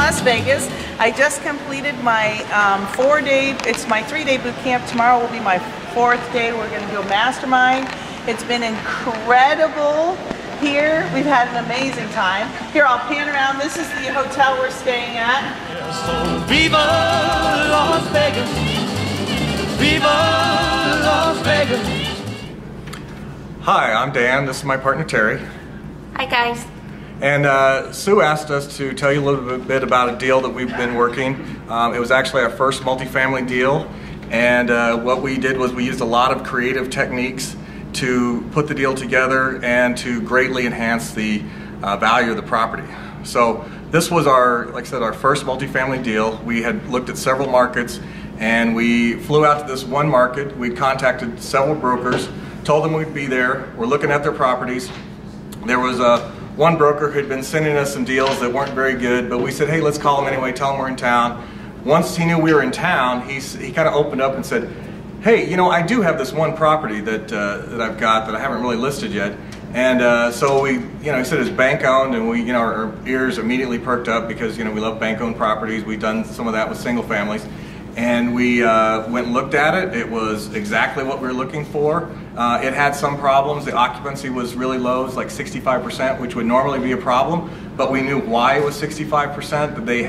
Las Vegas. I just completed my 4-day, it's my 3-day boot camp. Tomorrow will be my 4th day. We're going to go mastermind. It's been incredible here. We've had an amazing time. Here, I'll pan around. This is the hotel we're staying at. So Viva Las Vegas! Viva Las Vegas! Hi, I'm Dan. This is my partner Terry. Hi guys. And Sue asked us to tell you a little bit about a deal that we've been working. It was actually our first multifamily deal, and what we did was we used a lot of creative techniques to put the deal together and to greatly enhance the value of the property. So this was our, like I said, our first multifamily deal. We had looked at several markets, and we flew out to this one market. We contacted several brokers, told them we'd be there. We're looking at their properties. There was one broker who had been sending us some deals that weren't very good, but we said, hey, let's call him anyway, tell him we're in town. Once he knew we were in town, he kind of opened up and said, hey, you know, I do have this one property that I've got that I haven't really listed yet. And so we, you know, he said it's bank owned, and we, you know, our ears immediately perked up because, you know, we love bank owned properties. We've done some of that with single families. And we went and looked at it. It was exactly what we were looking for. It had some problems. The occupancy was really low. It was like 65%, which would normally be a problem. But we knew why it was 65%. That they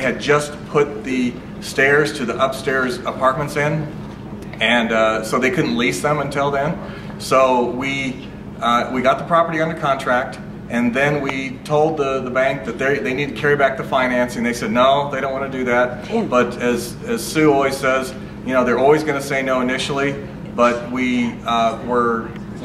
had just put the stairs to the upstairs apartments in, and so they couldn't lease them until then. So we got the property under contract. And then we told the bank that they need to carry back the financing. They said no, they don't want to do that. But as Sue always says, you know, they're always going to say no initially. But we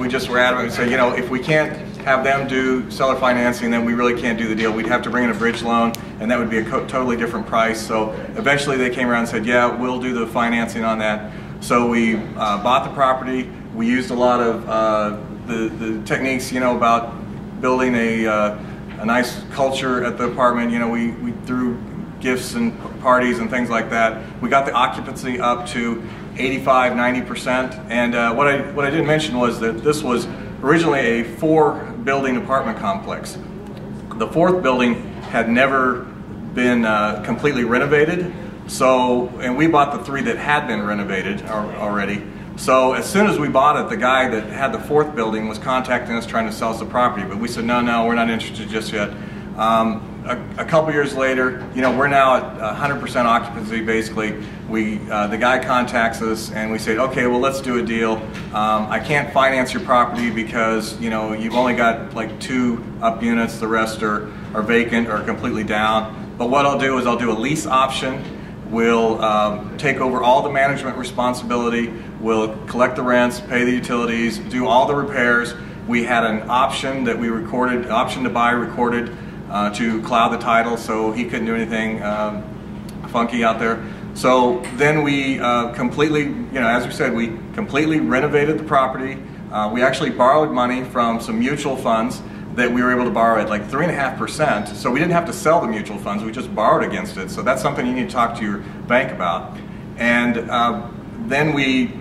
just were adamant and said, you know, if we can't have them do seller financing, then we really can't do the deal. We'd have to bring in a bridge loan, and that would be a totally different price. So eventually they came around and said, yeah, we'll do the financing on that. So we bought the property. We used a lot of the techniques, you know, about building a nice culture at the apartment. You know, we threw gifts and parties and things like that. We got the occupancy up to 85–90%. And what I didn't mention was that this was originally a 4-building apartment complex. The 4th building had never been completely renovated. So, and we bought the 3 that had been renovated already. So as soon as we bought it, the guy that had the 4th building was contacting us trying to sell us the property, but we said, no, we're not interested just yet. A couple years later, you know, we're now at 100% occupancy basically. The guy contacts us and we say, okay, well, let's do a deal. I can't finance your property because, you know, you've only got like 2 up units, the rest are vacant or completely down. But what I'll do is I'll do a lease option. We'll take over all the management responsibility. We'll collect the rents, pay the utilities, do all the repairs. We had an option that we recorded, option to buy recorded to cloud the title, so he couldn't do anything funky out there. So then we completely, you know, as we said, we completely renovated the property. We actually borrowed money from some mutual funds that we were able to borrow at like 3.5%. So we didn't have to sell the mutual funds, we just borrowed against it. So that's something you need to talk to your bank about. And then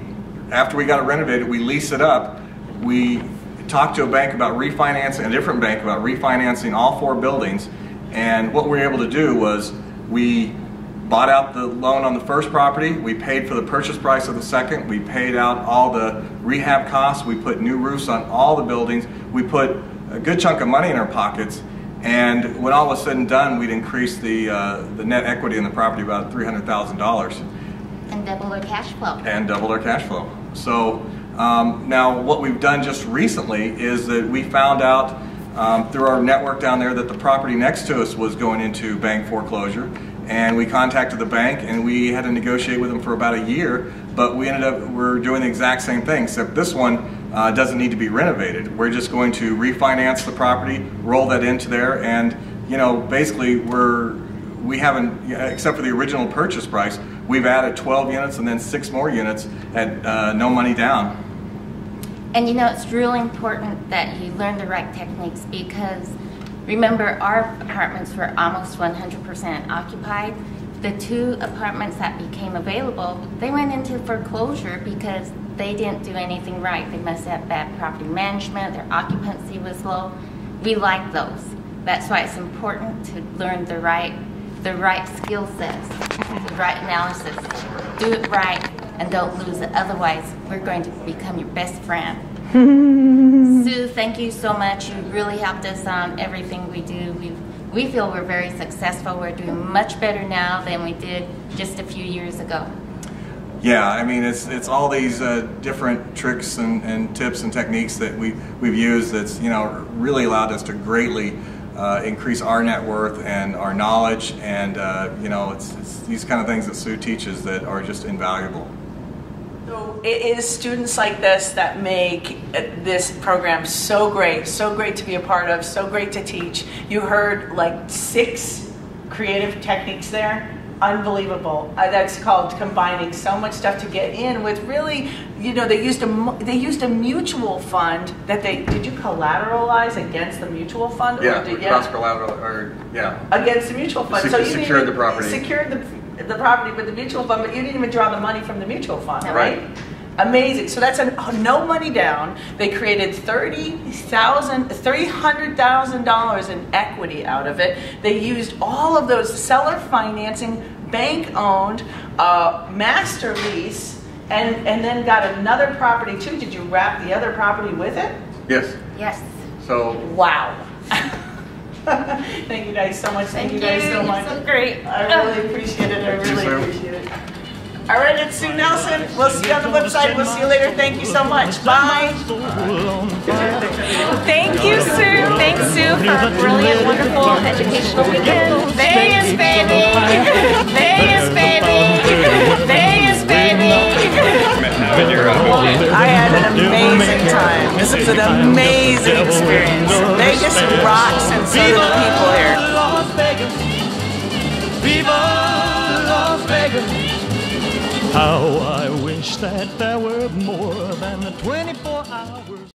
after we got it renovated, we leased it up. We talked to a bank about refinancing, a different bank about refinancing all 4 buildings. And what we were able to do was we bought out the loan on the first property, we paid for the purchase price of the second, we paid out all the rehab costs, we put new roofs on all the buildings, we put a good chunk of money in our pockets, and when all was said and done, we'd increased the net equity in the property about $300,000. And double our cash flow. And doubled our cash flow. So now what we've done just recently is that we found out through our network down there that the property next to us was going into bank foreclosure, and we contacted the bank and we had to negotiate with them for about a year, but we're doing the exact same thing, except this one doesn't need to be renovated. We're just going to refinance the property, roll that into there, and, you know, basically we haven't, except for the original purchase price, we've added 12 units and then 6 more units at no money down. And you know, it's really important that you learn the right techniques, because remember, our apartments were almost 100% occupied. The 2 apartments that became available, they went into foreclosure because they didn't do anything right. They must have bad property management, their occupancy was low. We like those. That's why it's important to learn the right skill sets, the right analysis. Do it right and don't lose it. Otherwise, we're going to become your best friend. Sue, thank you so much. You really helped us on everything we do. We feel we're very successful. We're doing much better now than we did just a few years ago. Yeah, I mean, it's all these different tricks and tips and techniques that we've used that's, you know, really allowed us to greatly increase our net worth and our knowledge, and you know, it's these kind of things that Sue teaches that are just invaluable. So it is students like this that make this program so great to be a part of, so great to teach. You heard like 6 creative techniques there. Unbelievable. That's called combining so much stuff to get in with really, you know, they used a mutual fund that did you collateralize against the mutual fund? Yeah, or cross collateral, or yeah. Against the mutual fund. So you secured the property. Secured the property with the mutual fund, but you didn't even draw the money from the mutual fund, right? Amazing. So that's no money down. They created $300,000 in equity out of it. They used all of those seller financing, bank-owned, master lease, and then got another property too. Did you wrap the other property with it? Yes. Yes. So. Wow. Thank you guys so much. Thank you guys so much. You're so great. I really appreciate it. I really appreciate it. All right, it's Sue Nelson. We'll see you on the website. We'll see you later. Thank you so much. Bye. Thank you, Sue. Thanks, Sue, for a brilliant, wonderful educational weekend. Vegas, baby. Vegas, baby. Vegas, baby. I had an amazing time. This was an amazing experience. Vegas rocks, and so do the people here. Las Vegas. Viva Las Vegas. How I wish that there were more than 24 hours.